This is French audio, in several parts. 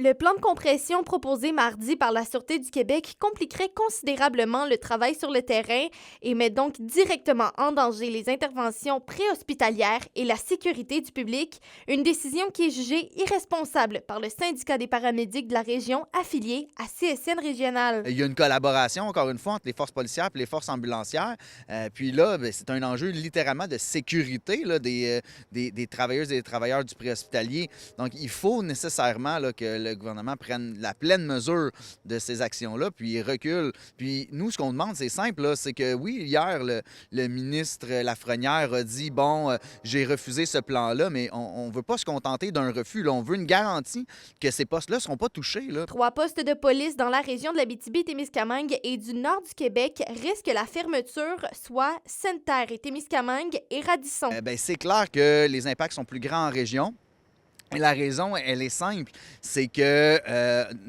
Le plan de compression proposé mardi par la Sûreté du Québec compliquerait considérablement le travail sur le terrain et met donc directement en danger les interventions préhospitalières et la sécurité du public, une décision qui est jugée irresponsable par le syndicat des paramédics de la région affilié à CSN régional. Il y a une collaboration, encore une fois, entre les forces policières et les forces ambulancières. Puis là, c'est un enjeu littéralement de sécurité là, des travailleuses et des travailleurs du préhospitalier. Donc, il faut nécessairement là, que le gouvernement prenne la pleine mesure de ces actions-là, puis il recule. Puis nous, ce qu'on demande, c'est simple, c'est que oui, hier, le ministre Lafrenière a dit, bon, j'ai refusé ce plan-là, mais on ne veut pas se contenter d'un refus. Là. On veut une garantie que ces postes-là ne seront pas touchés. Là. 3 postes de police dans la région de l'Abitibi-Témiscamingue et du nord du Québec risquent la fermeture, soit Sainte-Terre et Témiscamingue et Radisson. C'est clair que les impacts sont plus grands en région. Et la raison, elle est simple, c'est que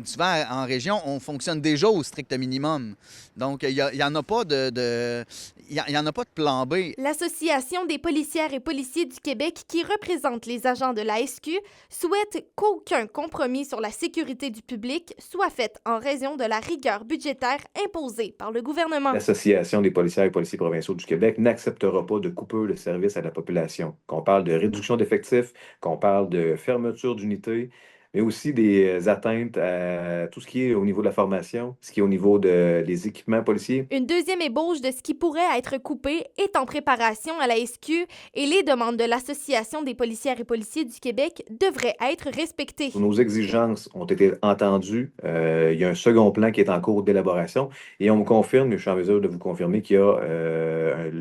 souvent en région, on fonctionne déjà au strict minimum. Donc, il n'y en a pas de plan B. L'Association des policières et policiers du Québec, qui représente les agents de la SQ, souhaite qu'aucun compromis sur la sécurité du public soit fait en raison de la rigueur budgétaire imposée par le gouvernement. L'Association des policières et policiers provinciaux du Québec n'acceptera pas de coupure de service à la population. Qu'on parle de réduction d'effectifs, qu'on parle de fermeture d'unités, mais aussi des atteintes à tout ce qui est au niveau de la formation, ce qui est au niveau des équipements policiers. Une deuxième ébauche de ce qui pourrait être coupé est en préparation à la SQ et les demandes de l'Association des policières et policiers du Québec devraient être respectées. Nos exigences ont été entendues. Il y a un second plan qui est en cours d'élaboration et on me confirme, je suis en mesure de vous confirmer qu'il y a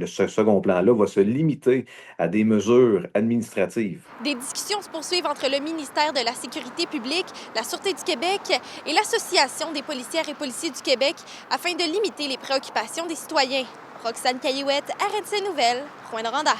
ce second plan-là va se limiter à des mesures administratives. Des discussions se poursuivent entre le ministère de la Sécurité publique, la Sûreté du Québec et l'Association des policières et policiers du Québec afin de limiter les préoccupations des citoyens. Roxane Caillouette, RNC Nouvelles, Rouyn-Noranda.